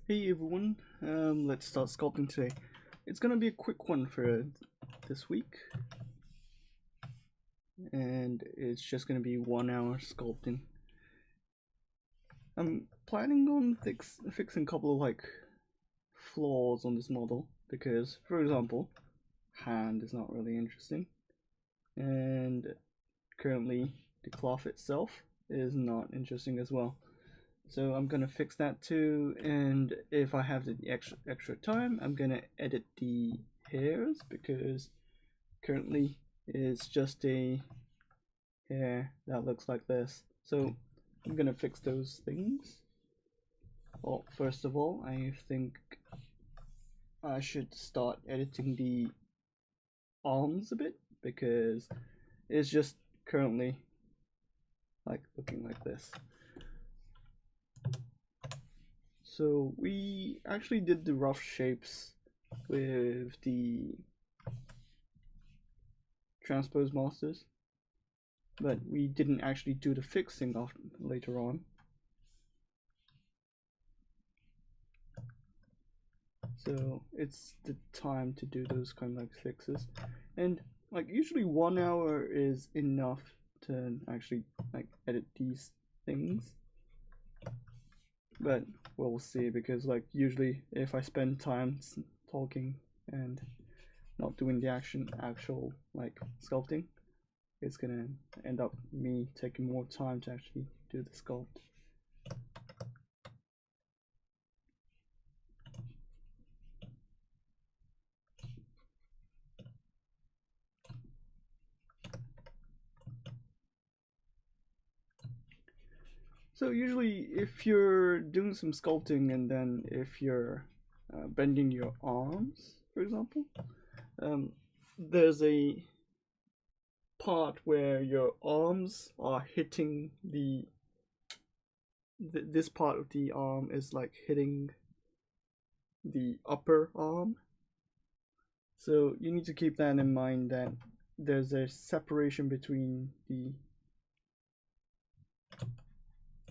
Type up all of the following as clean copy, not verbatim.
Hey everyone, let's start sculpting today. It's gonna be a quick one for this week, and it's just gonna be 1 hour sculpting. I'm planning on fixing a couple of flaws on this model because, for example, hand is not really interesting, and currently the cloth itself is not interesting as well. So I'm gonna fix that too, and if I have the extra time, I'm gonna edit the hairs because currently it's just a hair that looks like this. So I'm gonna fix those things. Well, first of all, I think I should start editing the arms a bit because it's just currently looking like this. So we actually did the rough shapes with the transpose masters, but we didn't actually do the fixing later on. So it's the time to do those kind of fixes, and usually 1 hour is enough to actually edit these things. But we'll see, because usually if I spend time talking and not doing the actual sculpting, it's gonna end up me taking more time to actually do the sculpt. So usually if you're doing some sculpting and then if you're bending your arms, for example, there's a part where your arms are hitting this part of the arm is hitting the upper arm. So you need to keep that in mind, that there's a separation between the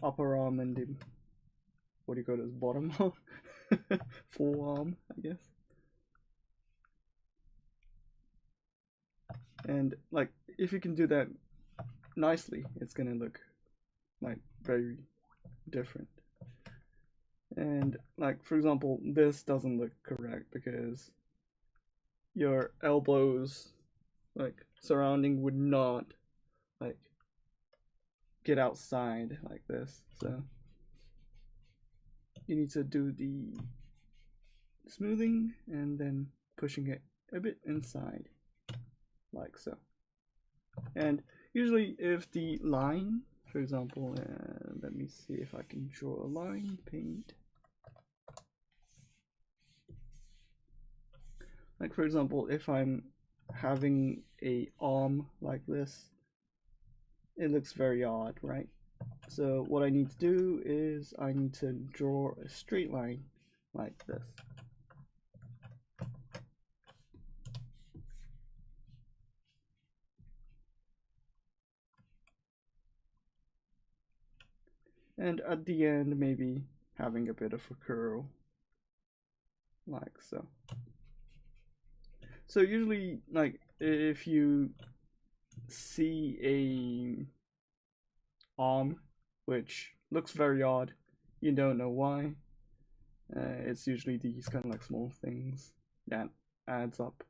upper arm and the, what do you call it, bottom arm? Forearm, I guess. And if you can do that nicely, it's gonna look very different. And for example, this doesn't look correct because your elbows surrounding would not get outside like this. So you need to do the smoothing and then pushing it a bit inside like so. And usually if the line, for example, let me see if I can draw a line, paint. For example, if I'm having a arm like this, it looks very odd, right? So what I need to do is I need to draw a straight line like this. And at the end, maybe having a bit of a curl like so. So usually if you see a arm which looks very odd, you don't know why, it's usually these kind of small things that adds up.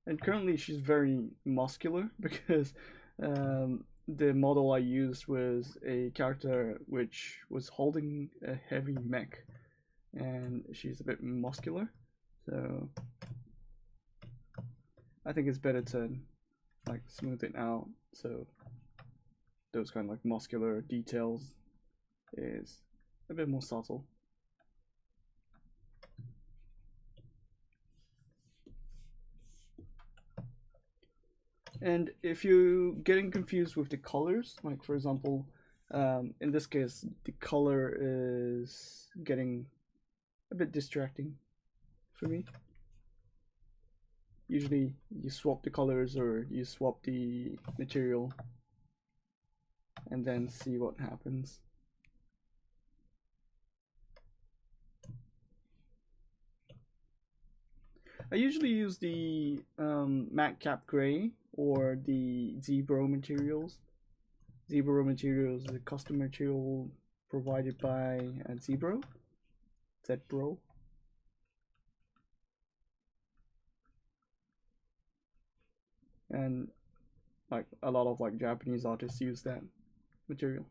And currently she's very muscular because the model I used was a character which was holding a heavy mech, and she's a bit muscular, so I think it's better to smooth it out so those kind of muscular details is a bit more subtle. And if you're getting confused with the colors, for example, in this case the color is getting a bit distracting for me. Usually you swap the colors or you swap the material and then see what happens. I usually use the matte cap gray or the ZBrush materials. ZBrush materials is a custom material provided by ZBrush. ZBrush. And like a lot of like Japanese artists use that material.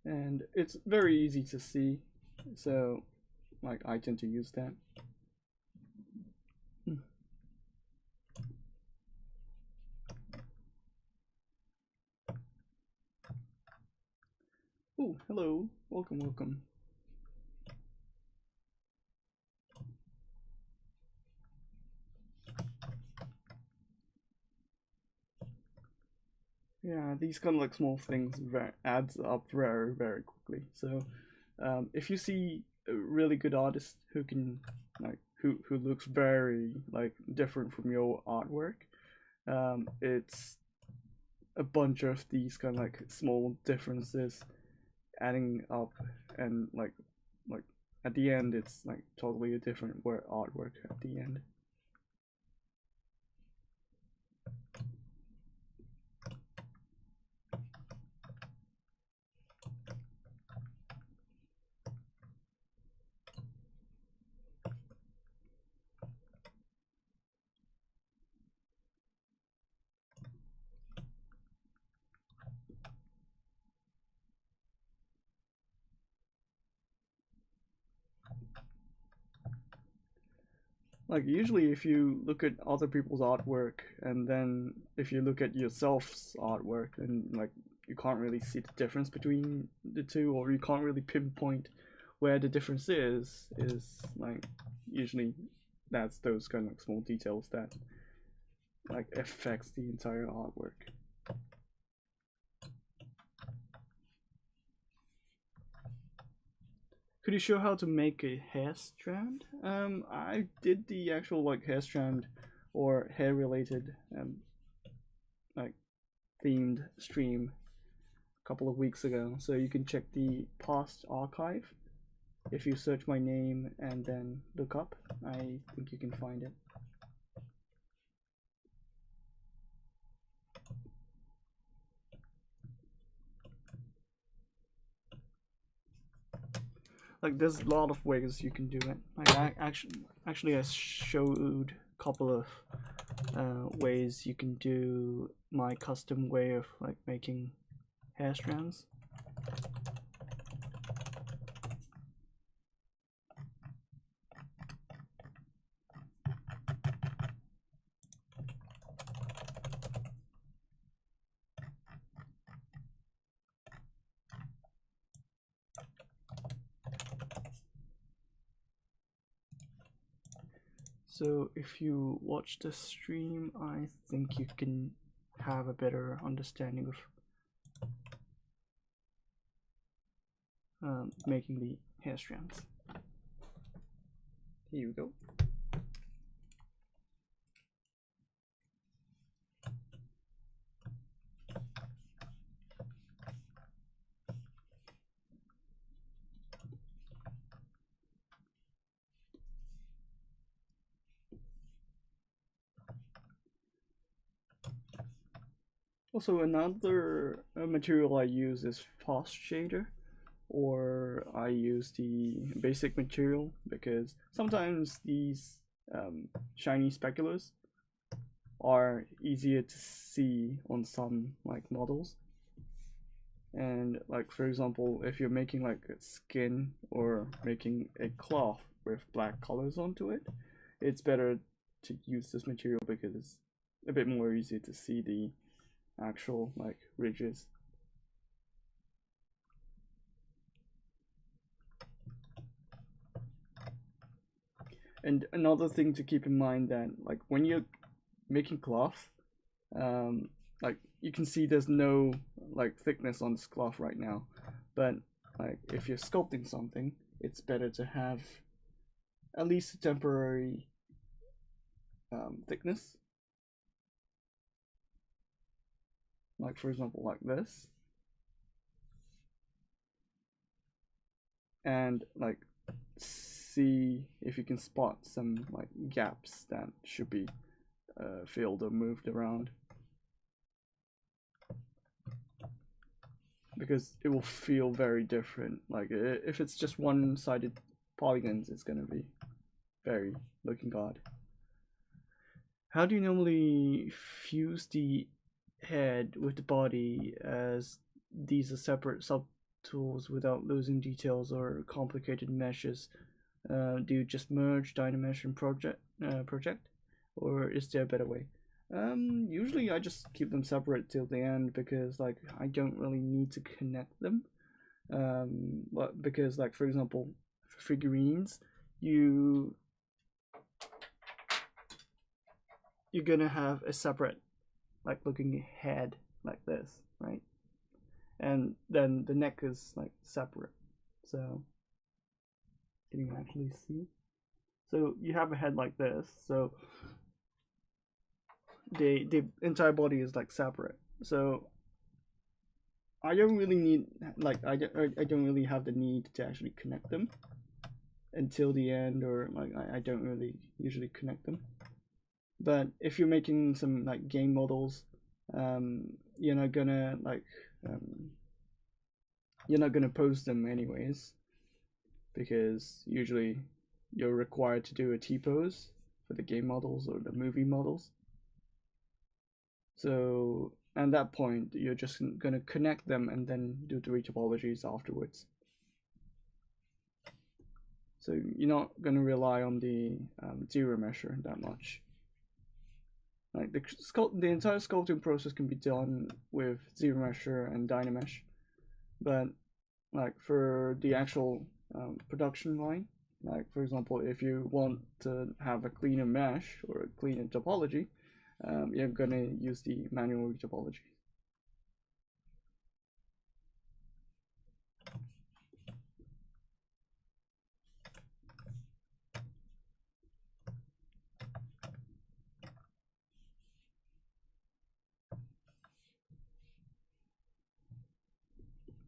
And it's very easy to see, so like I tend to use that. Oh, hello, welcome, welcome. Yeah, these kind of like small things adds up very, very quickly. So if you see a really good artist who can like who looks very like different from your artwork, it's a bunch of these kind of like small differences adding up, and like at the end it's like totally a different artwork at the end. Like usually if you look at other people's artwork and then if you look at yourself's artwork, and like you can't really see the difference between the two, or you can't really pinpoint where the difference is like usually that's those kind of small details that like affects the entire artwork. Could you show how to make a hair strand? I did the actual like hair strand or hair related like themed stream a couple of weeks ago, so you can check the past archive. If you search my name and then look up, I think you can find it. Like there's a lot of ways you can do it. Like actually I showed a couple of ways you can do my custom way of like making hair strands. So if you watch the stream, I think you can have a better understanding of making the hair strands. Here we go. Also, another material I use is fast shader, or I use the basic material because sometimes these shiny speculas are easier to see on some like models. And like for example, if you're making like a skin or making a cloth with black colors onto it, it's better to use this material because it's a bit more easy to see the actual like ridges. And another thing to keep in mind that like when you're making cloth, like you can see there's no like thickness on this cloth right now, but like if you're sculpting something, it's better to have at least a temporary thickness. Like for example like this. and like see if you can spot some like gaps that should be filled or moved around, because it will feel very different. Like if it's just one-sided polygons, it's gonna be very looking odd. How do you normally fuse the head with the body, as these are separate subtools, without losing details or complicated meshes? Do you just merge Dynamesh and project, or is there a better way? Usually I just keep them separate till the end, because like I don't really need to connect them. But because like for example, for figurines, you're gonna have a separate like looking head like this, right? And then the neck is like separate. So can you actually see? So you have a head like this, so the entire body is like separate. So I don't really need, like I don't really have the need to actually connect them until the end, or like I don't really usually connect them. But if you're making some like game models, you're not gonna like you're not gonna pose them anyways, because usually you're required to do a T-pose for the game models or the movie models. So at that point, you're just gonna connect them and then do the retopologies afterwards. So you're not gonna rely on the ZBrush that much. Like the entire sculpting process can be done with ZBrush and Dynamesh, but like for the actual production line, like for example, if you want to have a cleaner mesh or a cleaner topology, you're gonna use the manual retopology.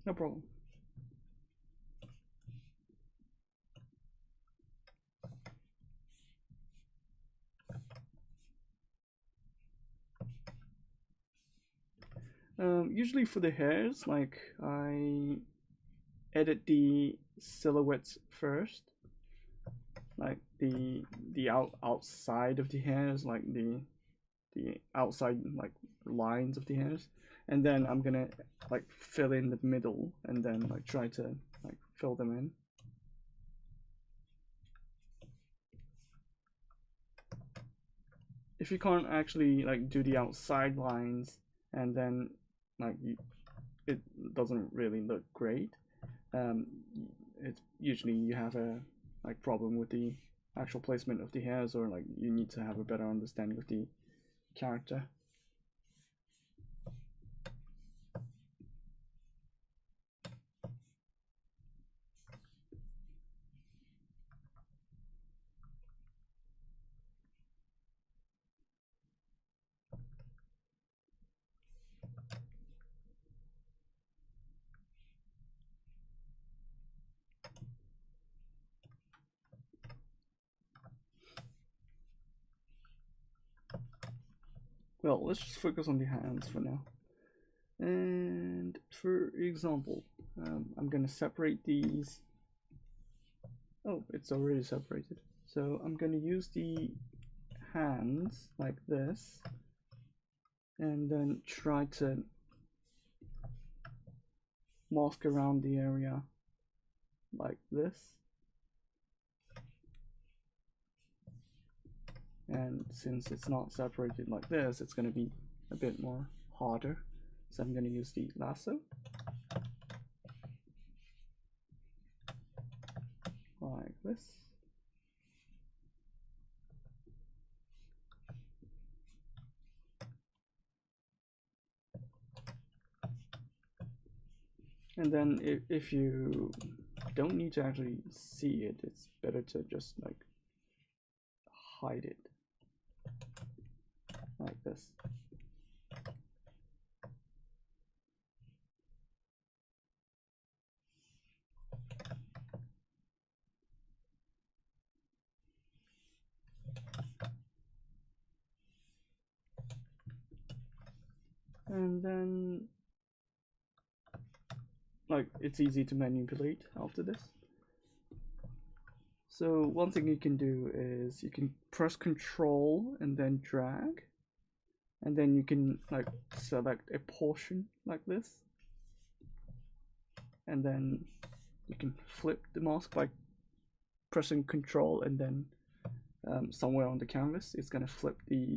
No problem. Usually for the hairs, like I edit the silhouettes first, like the outside of the hairs, like the outside like lines of the hairs, and then I'm gonna like fill in the middle and then like try to like fill them in. If you can't actually like do the outside lines, and then like it doesn't really look great, it's usually you have a like problem with the actual placement of the hairs, or like you need to have a better understanding of the character. Well, let's just focus on the hands for now. And for example, I'm gonna separate these. Oh, it's already separated. So I'm gonna use the hands like this, and then try to mask around the area like this. And since it's not separated like this, it's gonna be a bit more harder. So I'm gonna use the lasso. Like this. And then if you don't need to actually see it, it's better to just like hide it like this. and then like it's easy to manipulate after this. So one thing you can do is you can press Control and then drag, and then you can like select a portion like this, and then you can flip the mask by pressing Control, and then somewhere on the canvas it's gonna flip the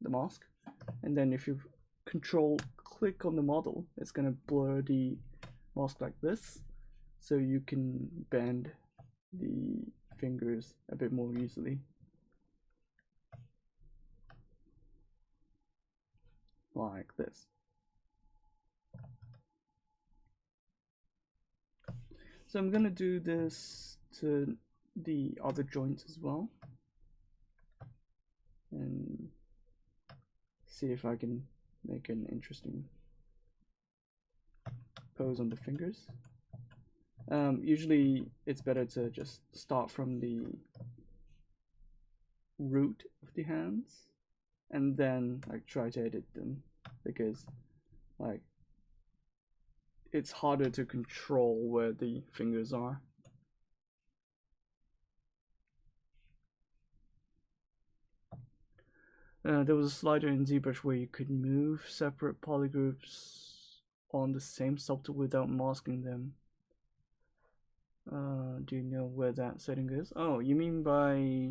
mask, and then if you Control click on the model, it's gonna blur the mask like this, so you can bend the fingers a bit more easily. Like this. So I'm gonna do this to the other joints as well, and see if I can make an interesting pose on the fingers. Usually it's better to just start from the root of the hands and then like try to edit them, because like it's harder to control where the fingers are. There was a slider in ZBrush where you could move separate polygroups on the same subtool without masking them. Do you know where that setting is? Oh, you mean by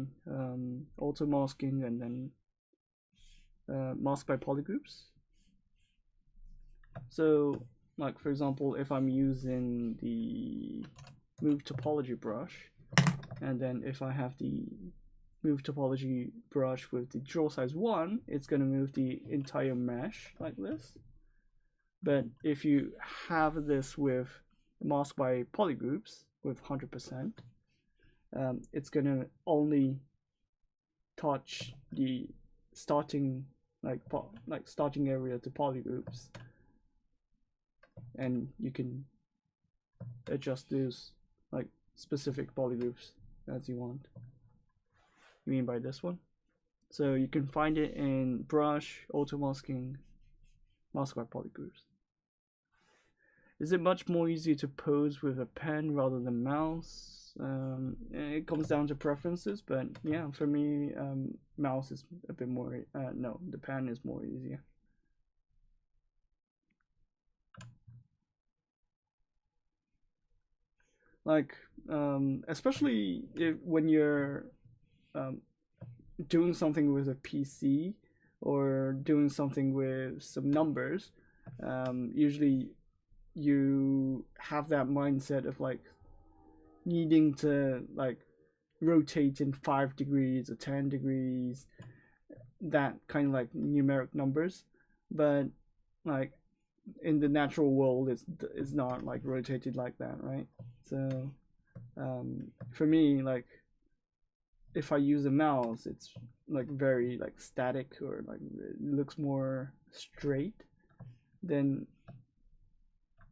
auto masking and then mask by polygroups? So like for example, if I'm using the move topology brush, and then if I have the move topology brush with the draw size 1, it's going to move the entire mesh like this. But if you have this with mask by polygroups with 100%, it's going to only touch the starting starting area to polygroups, and you can adjust those like specific polygroups as you want. You mean by this one? So you can find it in brush, auto masking, mask by polygroups. Is it much more easy to pose with a pen rather than mouse? It comes down to preferences, but yeah, for me, mouse is a bit more. No, the pen is more easier. Like, especially when you're doing something with a PC or doing something with some numbers, usually you have that mindset of like needing to like rotate in 5 degrees or 10 degrees, that kind of like numeric numbers. But like in the natural world, it's not like rotated like that, right? So for me, like if I use a mouse, it's like very like static, or like it looks more straight than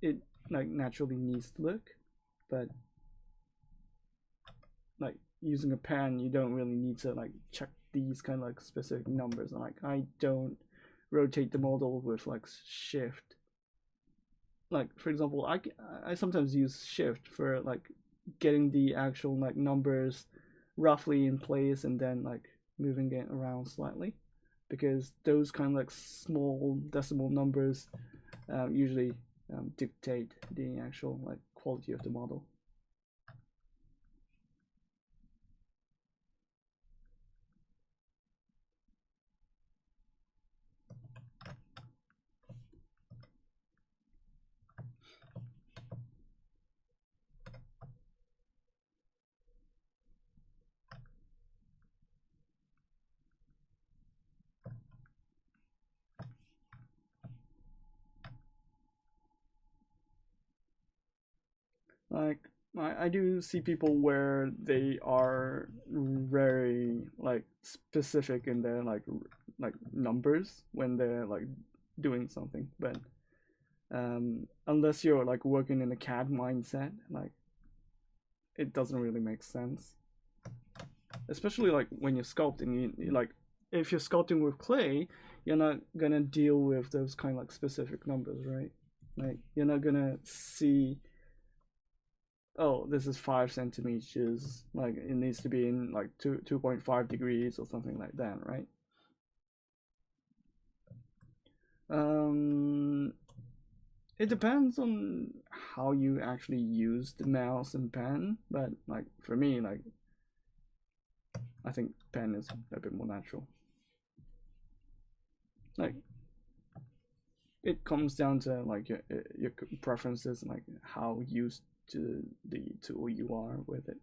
it like naturally needs to look. But like using a pen, you don't really need to like check these kind of like specific numbers. Like I don't rotate the model with like shift. Like for example, I sometimes use shift for like getting the actual like numbers roughly in place and then like moving it around slightly, because those kind of like small decimal numbers usually dictate the actual like quality of the model. Like I do see people where they are very like specific in their like numbers when they're like doing something, but unless you're like working in a CAD mindset, like it doesn't really make sense. Especially like when you're sculpting, you like if you're sculpting with clay, you're not gonna deal with those kind of like specific numbers, right? Like you're not gonna see, oh, this is 5 centimeters, like it needs to be in like 2.5 degrees or something like that, right? It depends on how you actually use the mouse and pen, but like for me, like I think pen is a bit more natural. Like it comes down to like your preferences and like how used to the tool you are with it.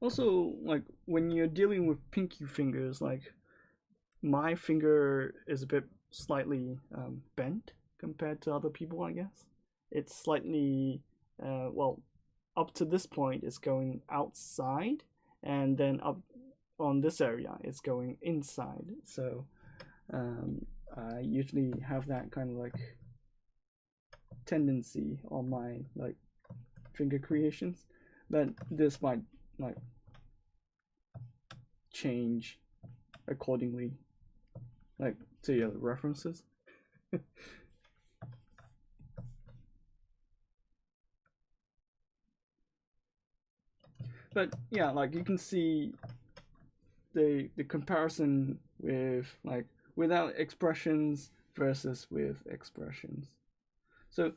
Also, like when you're dealing with pinky fingers, like my finger is a bit slightly bent compared to other people, I guess. It's slightly, well, up to this point, it's going outside, and then up on this area, it's going inside. So I usually have that kind of like tendency on my like finger creations, but this might like change accordingly, like to your references. But yeah, like you can see the comparison with like without expressions versus with expressions. So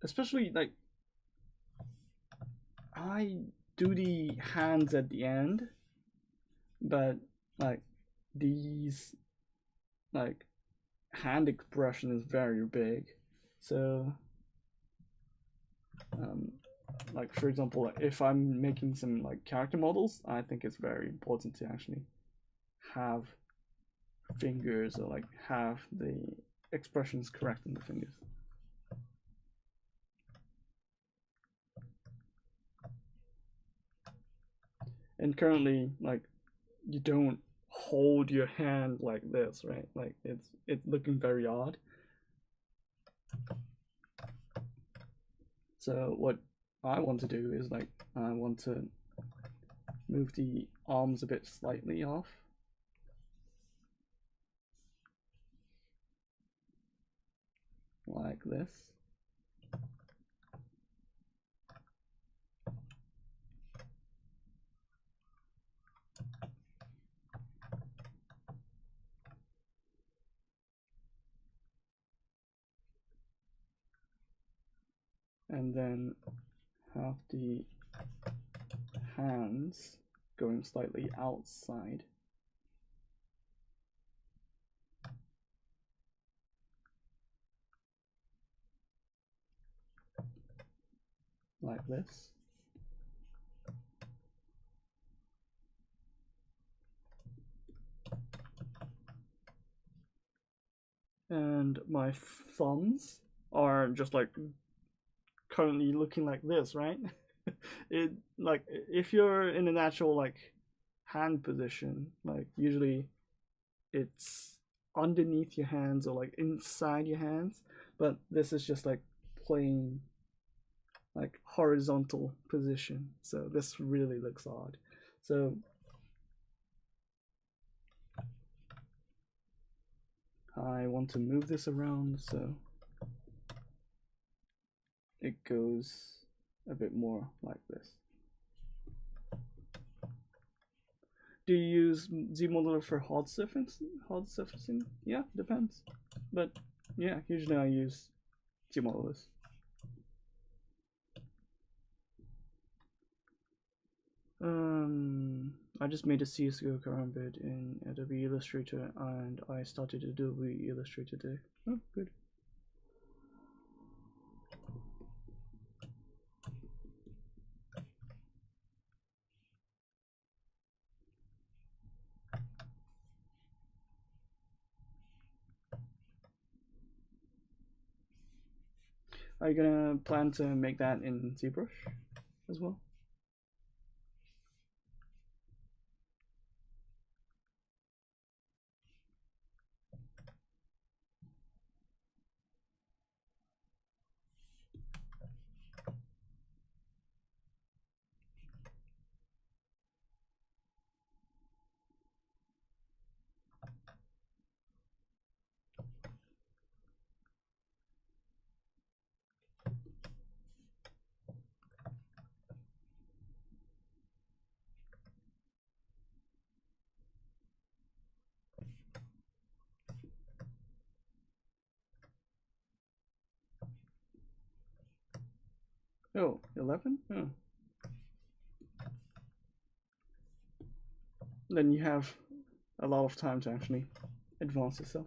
especially like I do the hands at the end, but like these like hand expression is very big. So like for example, if I'm making some like character models, I think it's very important to actually have fingers or like have the expressions correct in the fingers. And currently, like you don't hold your hand like this, right? Like it's looking very odd. So what I want to do is like I want to move the arms a bit slightly off. Like this. And then have the hands going slightly outside. Like this. And my thumbs are just like currently looking like this, right? It like if you're in a natural like hand position, like usually it's underneath your hands or like inside your hands, but this is just like plain like horizontal position. So this really looks odd. So I want to move this around so it goes a bit more like this. Do you use ZModeler for hard surfacing? Yeah, depends. But yeah, usually I use ZModelers. I just made a CSGO bit in Adobe Illustrator and I started Adobe Illustrator today. Oh, good. Are you gonna plan to make that in ZBrush as well? Oh, 11? Oh. Then you have a lot of time to actually advance yourself.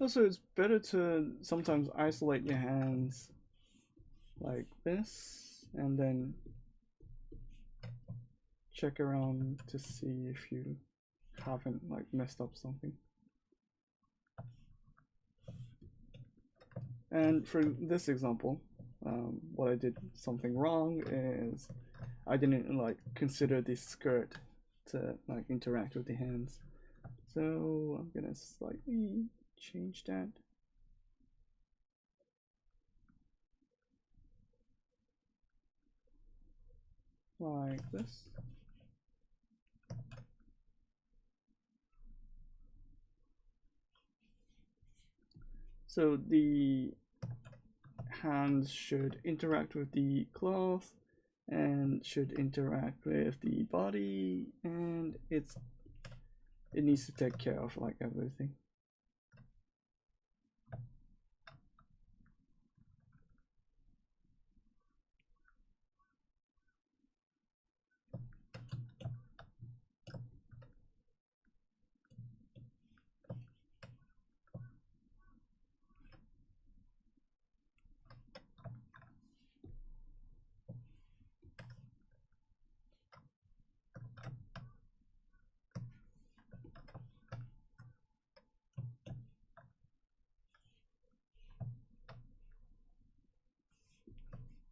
Also, it's better to sometimes isolate your hands like this and then check around to see if you haven't like messed up something. And for this example, what I did something wrong is I didn't like consider the skirt to like interact with the hands. So I'm gonna slightly change that. Like this. So the hands should interact with the cloth and should interact with the body, and it needs to take care of like everything.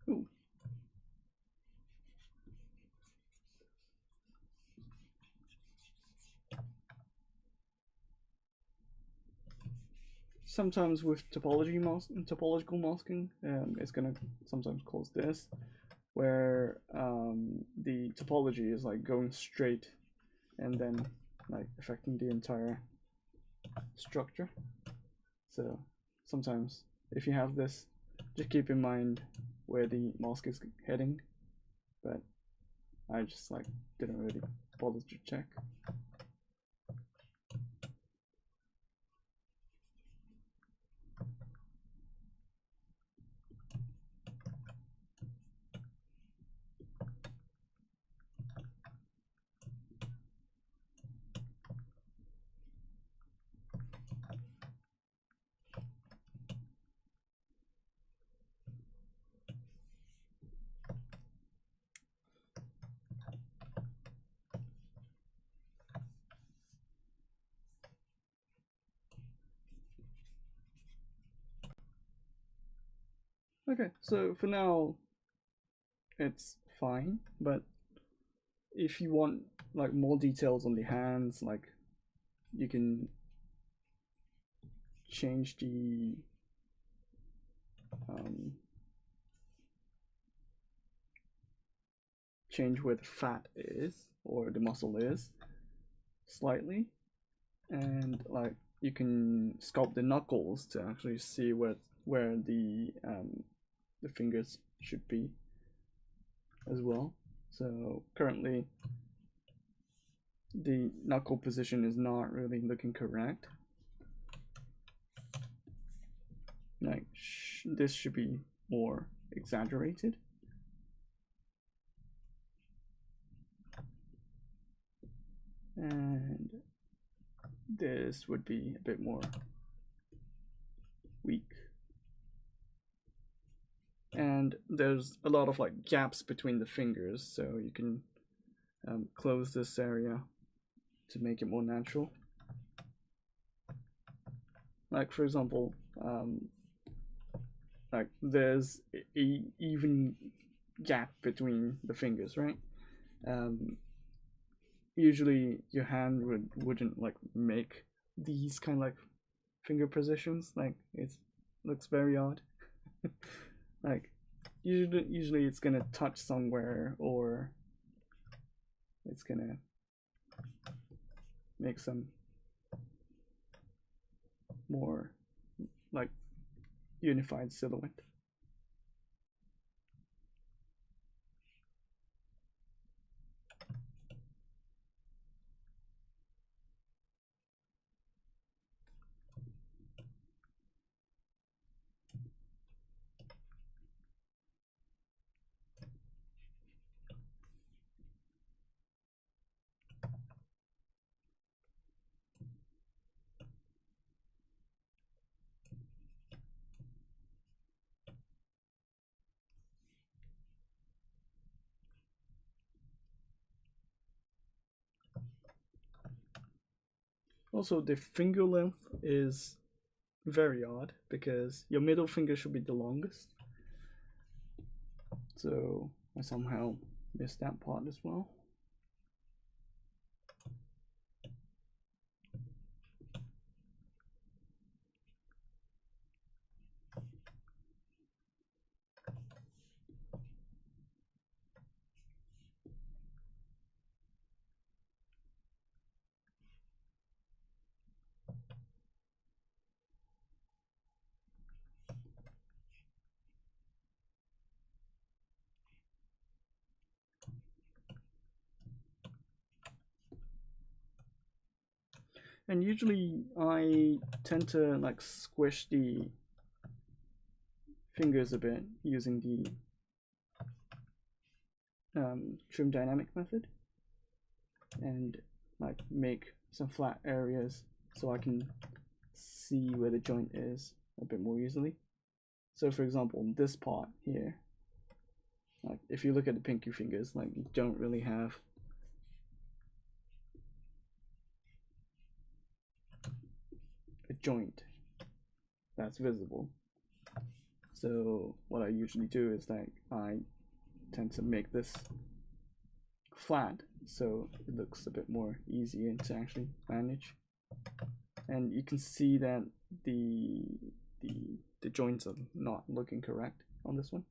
Ooh. Sometimes with topological masking, it's gonna sometimes cause this, where the topology is like going straight and then like affecting the entire structure. So sometimes if you have this, just keep in mind where the mask is heading, but I just like didn't really bother to check. Okay, so for now it's fine, but if you want like more details on the hands, like you can change the change where the fat is or the muscle is slightly, and like you can sculpt the knuckles to actually see where the fingers should be as well. So currently the knuckle position is not really looking correct. Like this should be more exaggerated. And this would be a bit more weak. And there's a lot of like gaps between the fingers, so you can close this area to make it more natural. Like for example, like there's a even gap between the fingers, right? usually your hand wouldn't like make these kind of like finger positions. Like it looks very odd. Like usually it's gonna touch somewhere, or it's gonna make some more like unified silhouette. Also, the finger length is very odd because your middle finger should be the longest. So I somehow missed that part as well. And usually I tend to like squish the fingers a bit using the trim dynamic method, and like make some flat areas so I can see where the joint is a bit more easily. So for example, this part here, like if you look at the pinky fingers, like you don't really have a joint that's visible. So what I usually do is like I tend to make this flat so it looks a bit more easier to actually manage. And you can see that the joints are not looking correct on this one.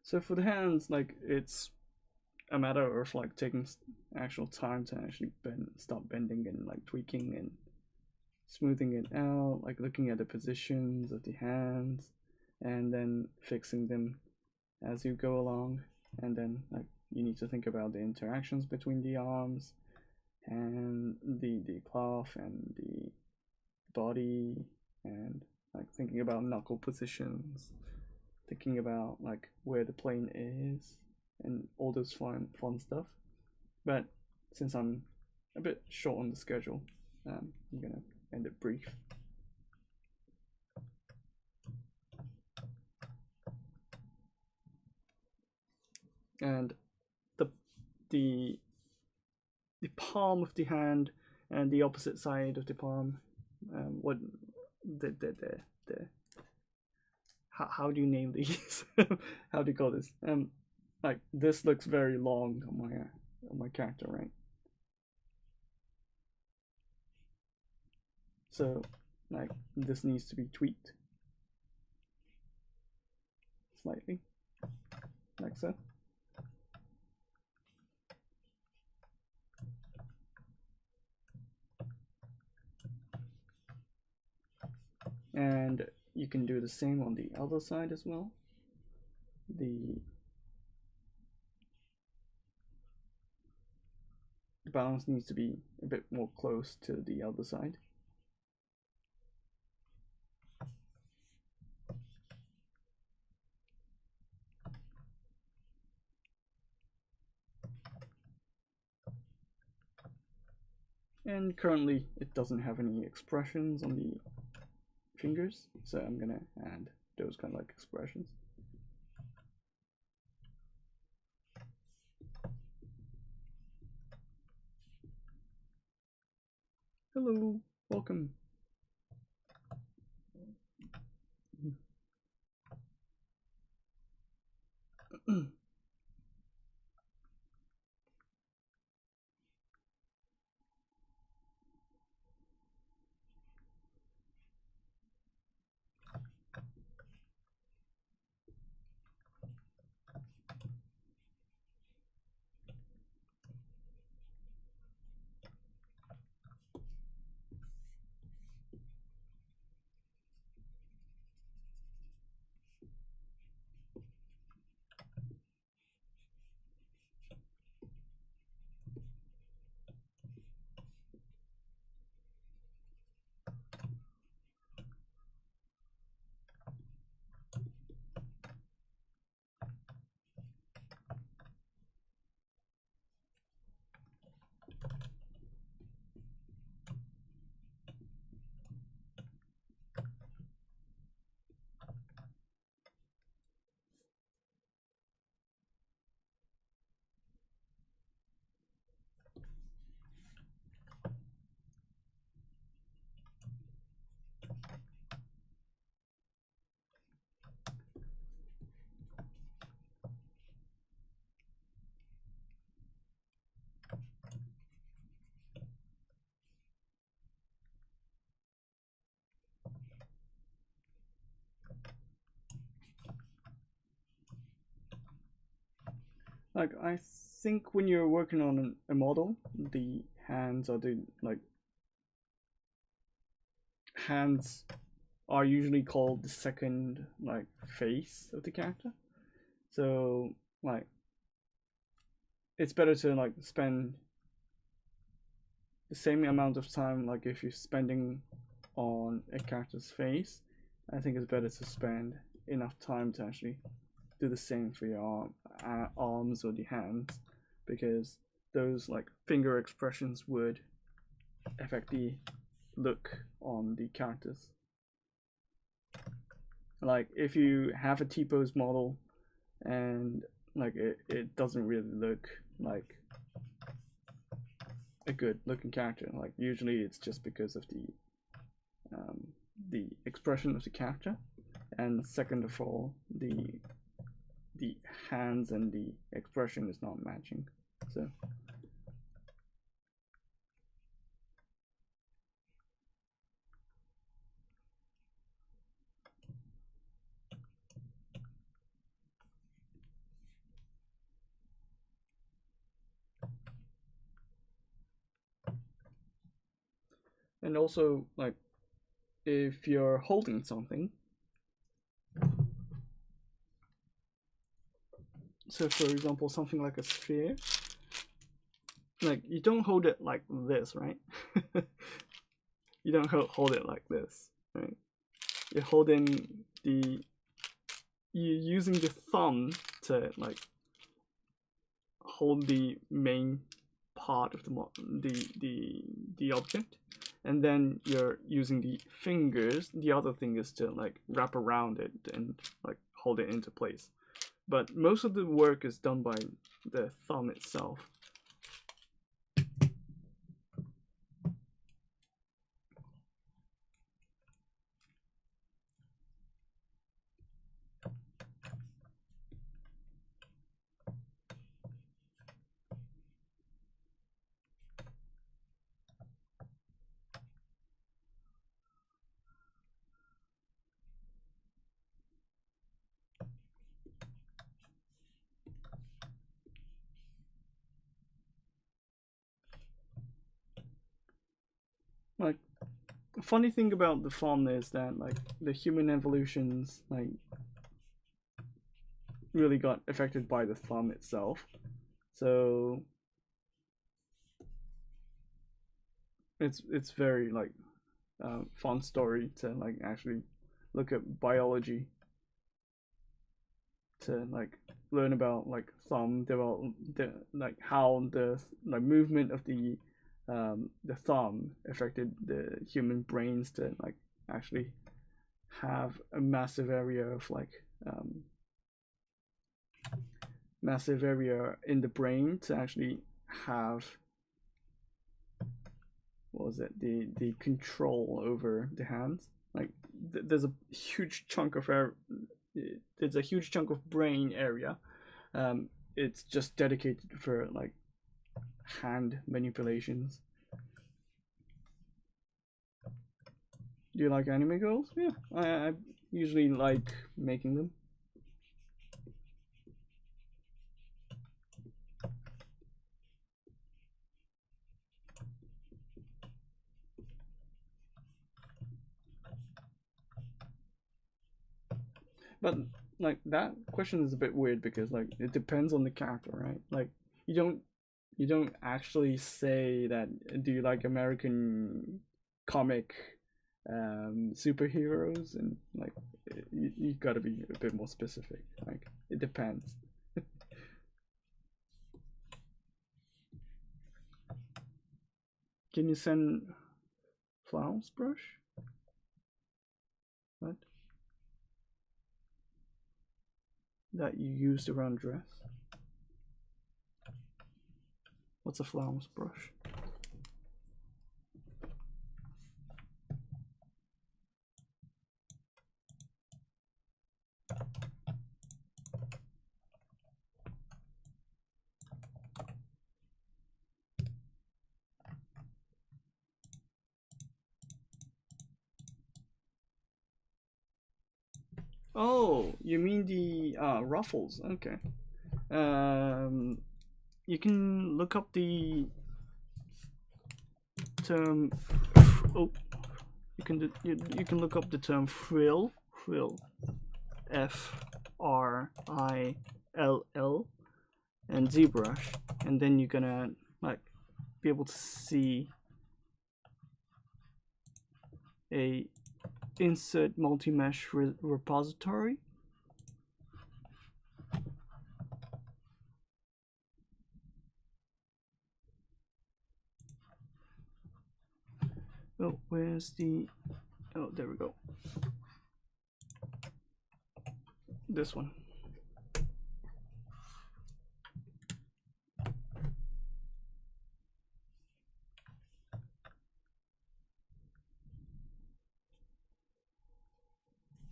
So for the hands, like it's a matter of like taking actual time to actually start bending and like tweaking and smoothing it out, like looking at the positions of the hands and then fixing them as you go along. And then like you need to think about the interactions between the arms and the cloth and the body, and like thinking about knuckle positions, thinking about like where the plane is and all those fun stuff. But since I'm a bit short on the schedule, I'm gonna end it brief. And the the palm of the hand and the opposite side of the palm, what the how do you name these? How do you call this? Like this looks very long on my character, right? So like this needs to be tweaked slightly, like so. And you can do the same on the other side as well. The balance needs to be a bit more close to the other side. And currently it doesn't have any expressions on the fingers, so I'm gonna add those kind of like expressions. Hello, welcome. Like, I think when you're working on a model, the hands are hands are usually called the second like face of the character. So like it's better to like spend the same amount of time, like if you're spending on a character's face, I think it's better to spend enough time to actually do the same for your arms or the hands, because those like finger expressions would affect the look on the characters. Like if you have a T-pose model and like it doesn't really look like a good looking character, like usually it's just because of the expression of the character, and second of all, the hands and the expression is not matching. So and also, like if you're holding something, so for example something like a sphere, like you don't hold it like this, right? You don't hold it like this, right? You're holding you're using the thumb to like hold the main part of the object, and then you're using the fingers, the other fingers, to like wrap around it and like hold it into place. But most of the work is done by the thumb itself. Like, the funny thing about the thumb is that like the human evolutions like really got affected by the thumb itself. So it's very like fun story to like actually look at biology, to like learn about like thumb develop, like how the like movement of the thumb affected the human brains to like actually have a massive area of like massive area in the brain to actually have, what was it, the control over the hands. Like there's a huge chunk of there's a huge chunk of brain area. It's just dedicated for like hand manipulations. Do you like anime girls? Yeah, I usually like making them. But like that question is a bit weird because like it depends on the character, right? Like you don't actually say that, do you like American comic superheroes, and like you gotta be a bit more specific. Like it depends. Can you send Flounce Brush? What? That you used around dress? What's a Flounce Brush? Oh, you mean the ruffles? Okay. You can look up the term. Oh, you can look up the term frill, FRILL, and ZBrush, and then you're gonna like be able to see a insert multi-mesh repository. Oh, where's the, oh, there we go. This one.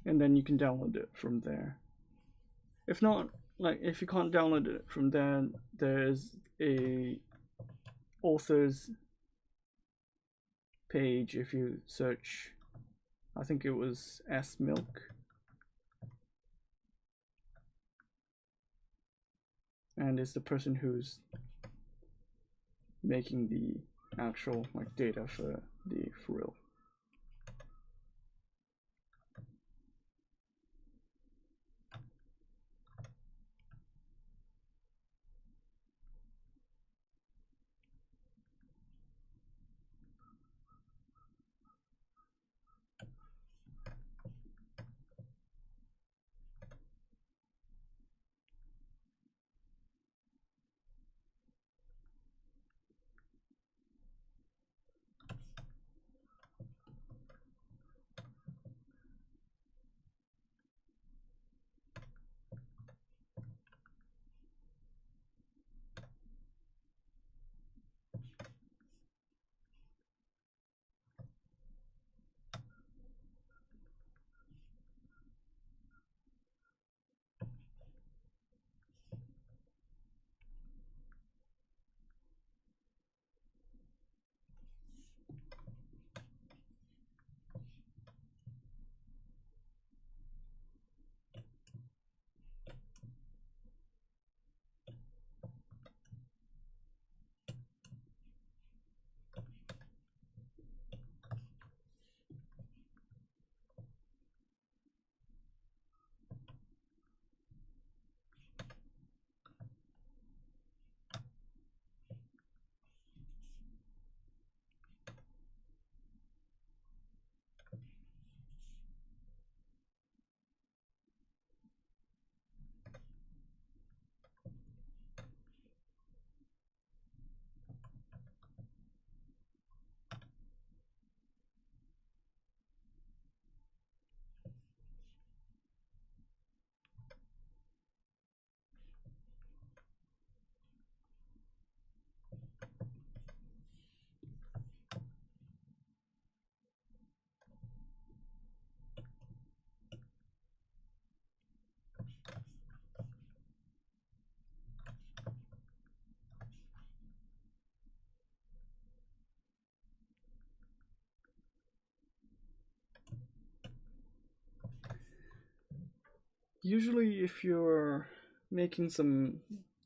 And then you can download it from there. If not, like if you can't download it from there, there's a author's page. If you search, I think it was S Milk, and it's the person who's making the actual like data for the frill. Usually if you're making some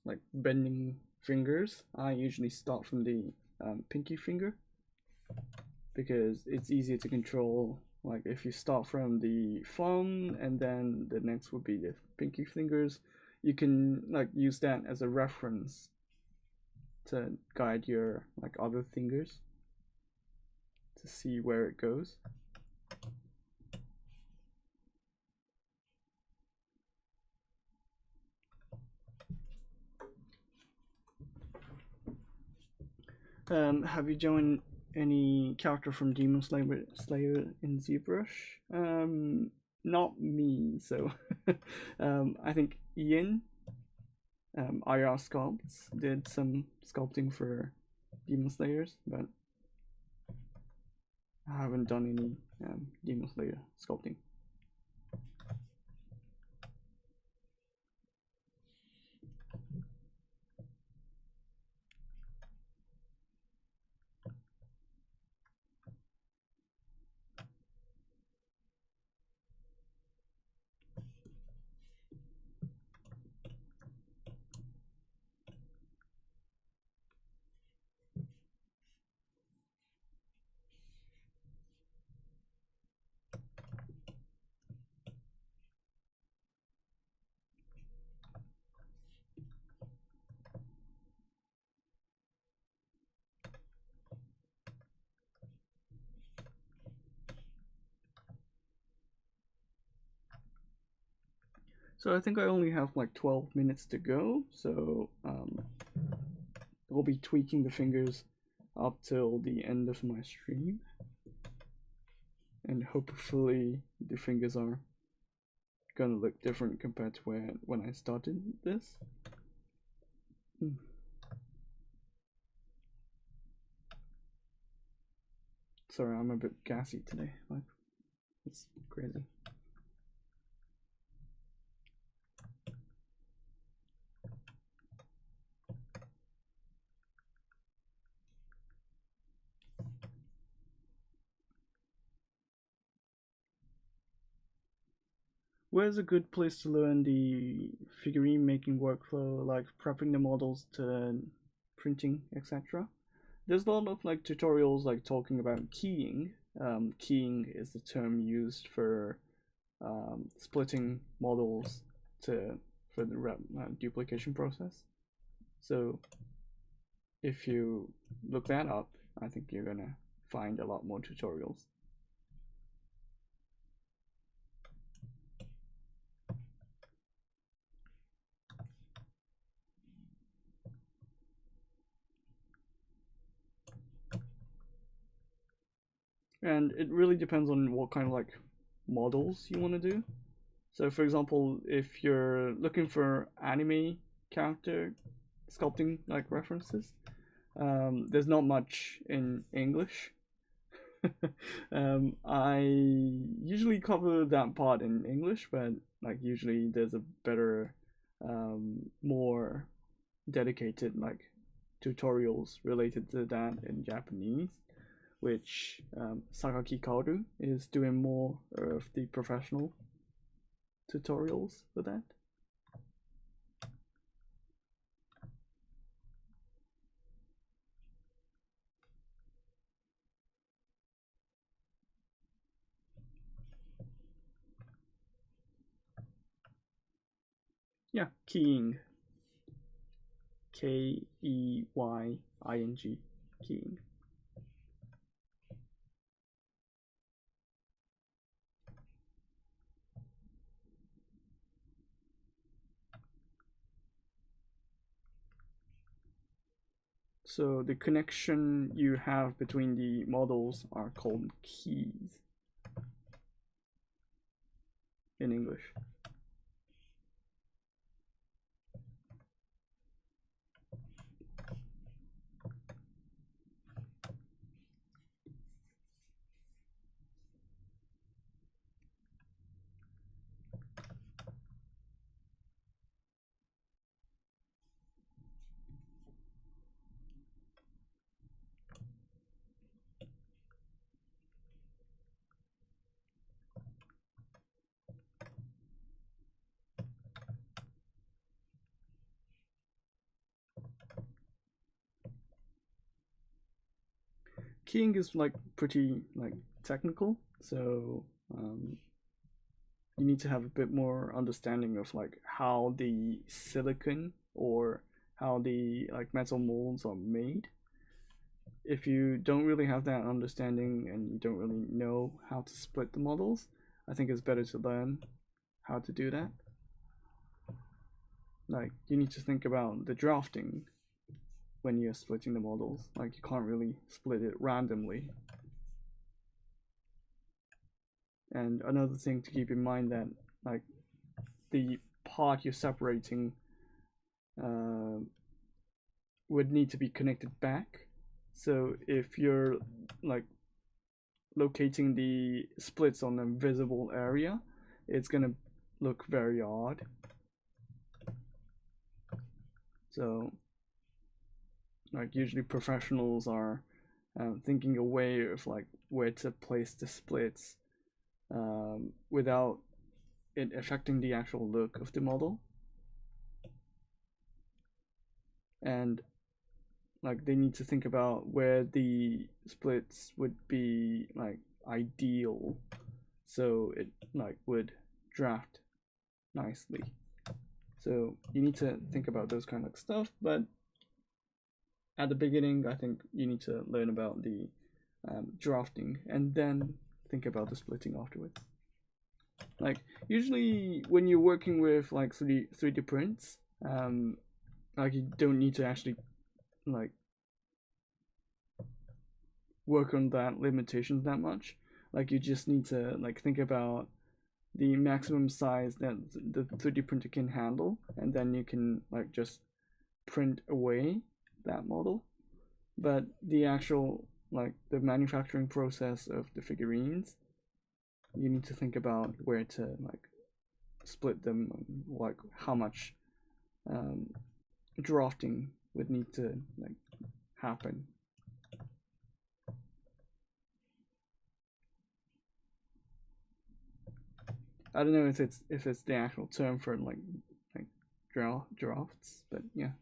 like bending fingers, I usually start from the pinky finger because it's easier to control. Like if you start from the thumb and then the next would be the pinky fingers, you can like use that as a reference to guide your like other fingers to see where it goes. Have you joined any character from Demon Slayer in ZBrush? Not me, so I think Ian, IR Sculpts, did some sculpting for Demon Slayers, but I haven't done any Demon Slayer sculpting. So I think I only have like 12 minutes to go, so we'll be tweaking the fingers up till the end of my stream. And hopefully the fingers are gonna look different compared to when I started this. Sorry, I'm a bit gassy today. Like, it's crazy. Where's a good place to learn the figurine making workflow, like prepping the models to printing, etc.? There's a lot of like tutorials like talking about keying. Keying is the term used for splitting models for the duplication process. So if you look that up, I think you're gonna find a lot more tutorials. And it really depends on what kind of like models you want to do. So for example, if you're looking for anime character sculpting like references, there's not much in English. I usually cover that part in English, but like usually there's a better, more dedicated like tutorials related to that in Japanese, which Sakaki Kaoru is doing more of the professional tutorials for that. Yeah, keying. Keying. Keying. So the connection you have between the models are called keys in English. keying is like pretty like technical, so you need to have a bit more understanding of like how the silicon or how the like metal molds are made. If you don't really have that understanding and you don't really know how to split the models, I think it's better to learn how to do that. Like, you need to think about the drafting when you're splitting the models. Like, you can't really split it randomly. And another thing to keep in mind that like the part you're separating would need to be connected back. So if you're like locating the splits on a visible area, it's gonna look very odd. So like usually professionals are thinking a way of like where to place the splits without it affecting the actual look of the model. And like they need to think about where the splits would be like ideal, so it like would draft nicely. So you need to think about those kind of stuff, but at the beginning I think you need to learn about the drafting and then think about the splitting afterwards. Like usually when you're working with like 3D prints, like you don't need to actually like work on that limitations that much. Like you just need to like think about the maximum size that the 3D printer can handle, and then you can like just print away that model. But the actual like the manufacturing process of the figurines, you need to think about where to like split them, and like how much drafting would need to like happen. I don't know if it's the actual term for like drafts, but yeah.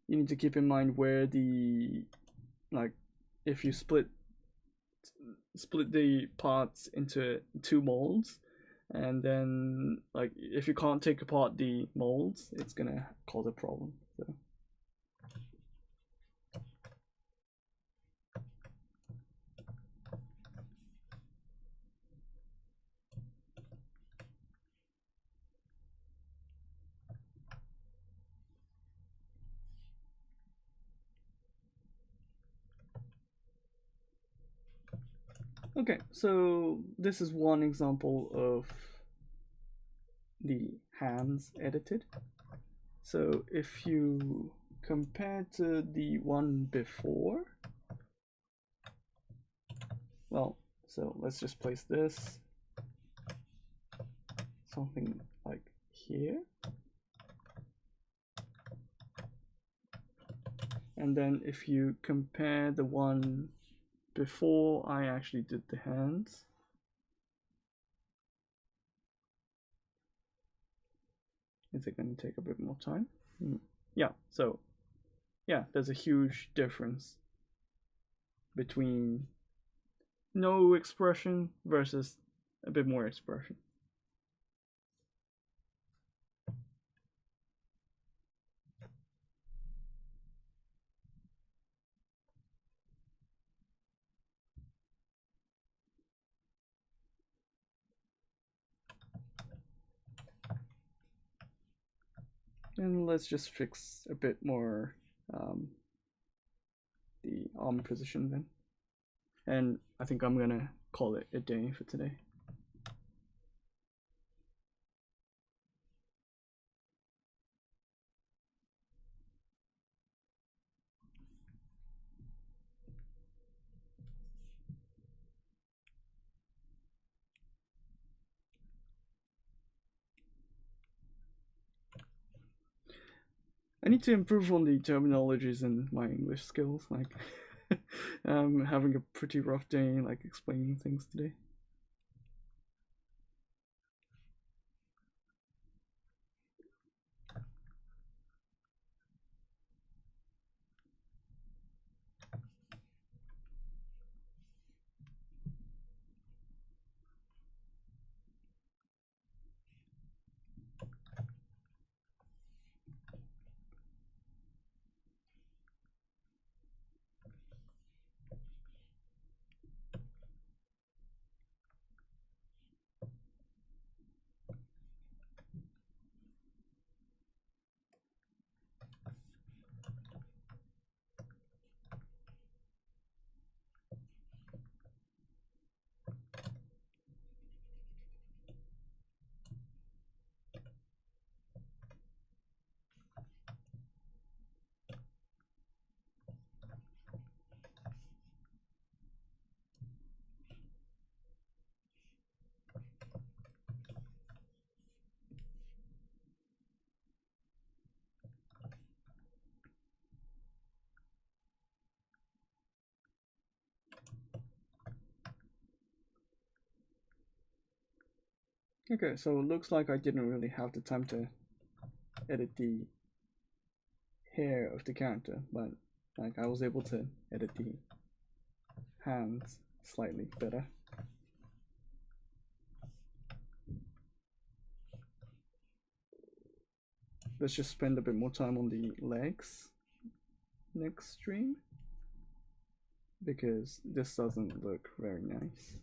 You need to keep in mind where the like if you split the parts into two molds, and then like if you can't take apart the molds, it's gonna cause a problem. So okay, so this is one example of the hands edited. So if you compare to the one before, well, so let's just place this something like here. And then if you compare the one before I actually did the hands, is it going to take a bit more time? Yeah, so yeah, there's a huge difference between no expression versus a bit more expression. And let's just fix a bit more the arm position then. And I think I'm gonna call it a day for today. I need to improve on the terminologies and my English skills. Like, I'm having a pretty rough day, like explaining things today. Okay, so it looks like I didn't really have the time to edit the hair of the character, but like I was able to edit the hands slightly better. Let's just spend a bit more time on the legs next stream, because this doesn't look very nice.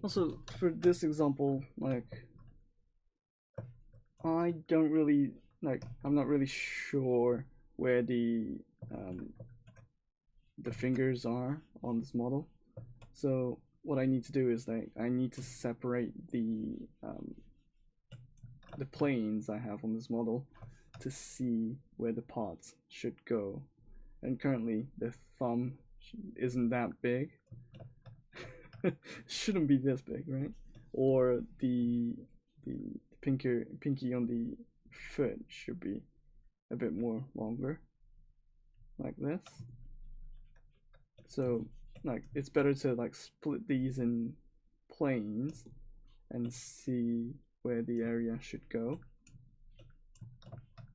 Also, for this example, like, I don't really, like, I'm not really sure where the fingers are on this model. So what I need to do is, like, I need to separate the planes I have on this model to see where the parts should go. And currently the thumb isn't that big. Shouldn't be this big, right? Or the pinky on the foot should be a bit more longer, like this. So like it's better to like split these in planes and see where the area should go.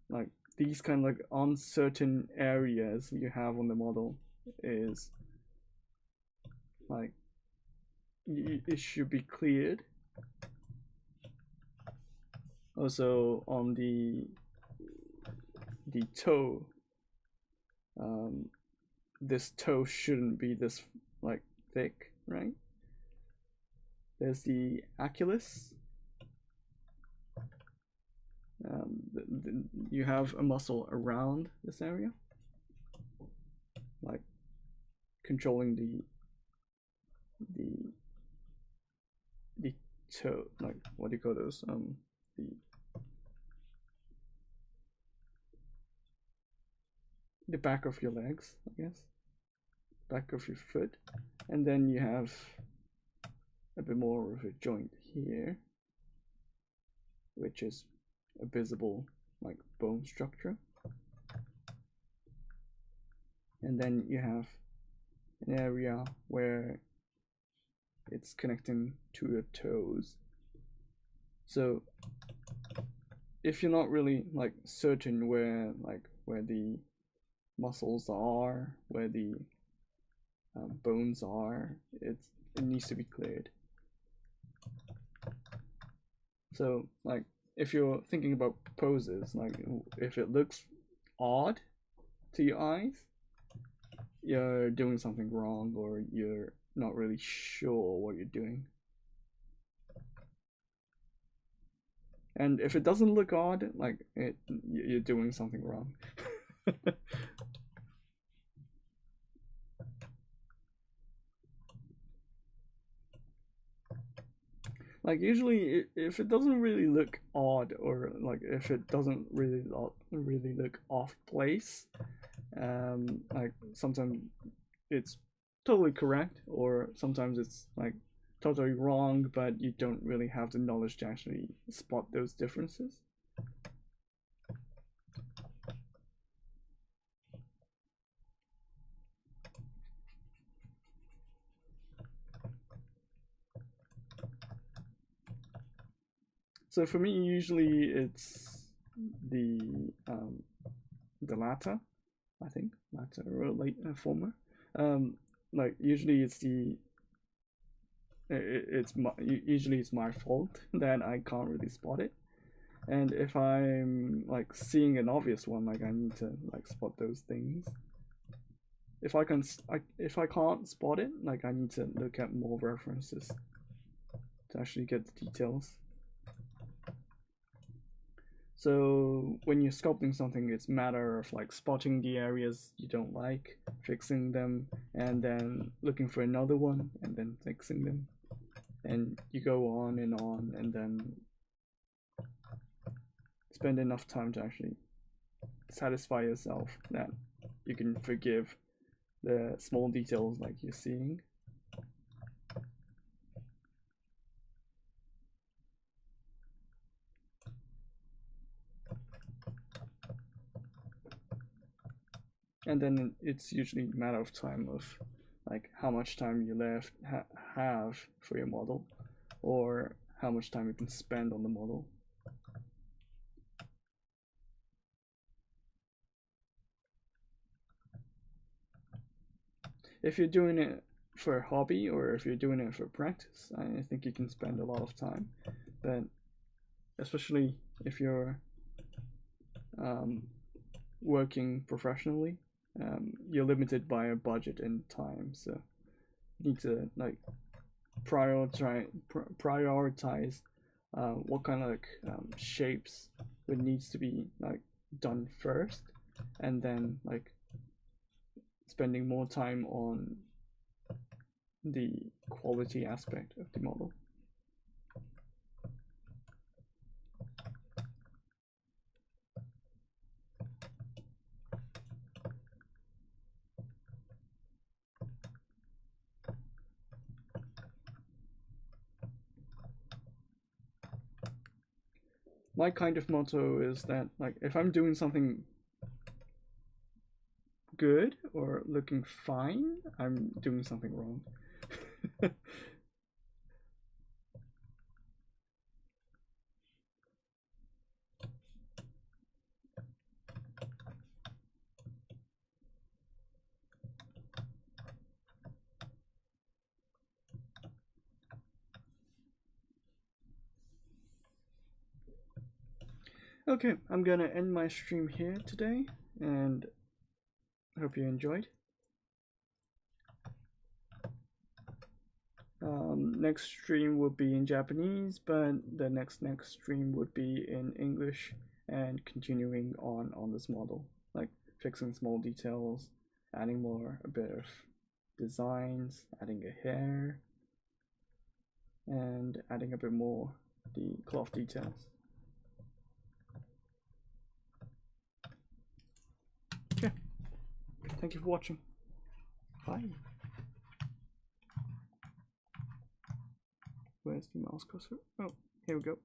Like these kind of like uncertain areas you have on the model is like it should be cleared. Also on the toe, this toe shouldn't be this like thick, right? There's the Achilles. You have a muscle around this area, like controlling the toe, like what do you call those? The back of your legs, I guess, back of your foot, and then you have a bit more of a joint here, which is a visible like bone structure, and then you have an area where it's connecting to your toes. So if you're not really like certain where the muscles are, where the bones are, it needs to be cleared. So like if you're thinking about poses, like if it looks odd to your eyes, you're doing something wrong, or you're not really sure what you're doing. And if it doesn't look odd, like you're doing something wrong. Like usually, if it doesn't really look odd, or like if it doesn't really look off place, like sometimes it's totally correct, or sometimes it's like totally wrong, but you don't really have the knowledge to actually spot those differences. So for me, usually it's the latter, I think, latter or late former. Like usually it's usually it's my fault that I can't really spot it, and if I'm like seeing an obvious one, like I need to like spot those things. If I can't spot it, like I need to look at more references to actually get the details. So when you're sculpting something, it's a matter of like spotting the areas you don't like, fixing them, and then looking for another one, and then fixing them. And you go on, and then spend enough time to actually satisfy yourself that you can forgive the small details like you're seeing. And then it's usually a matter of time of like how much time you have for your model, or how much time you can spend on the model. If you're doing it for a hobby, or if you're doing it for practice, I think you can spend a lot of time. But especially if you're working professionally, you're limited by a budget and time, so you need to like prioritize what kind of like shapes it needs to be like done first, and then like spending more time on the quality aspect of the model. My kind of motto is that like if I'm doing something good or looking fine, I'm doing something wrong. Okay, I'm gonna end my stream here today, and I hope you enjoyed. Next stream would be in Japanese, but the next stream would be in English, and continuing on this model, like fixing small details, adding a bit of designs, adding a hair, and adding a bit more the cloth details. Okay, thank you for watching. Bye. Where's the mouse cursor? Oh, here we go.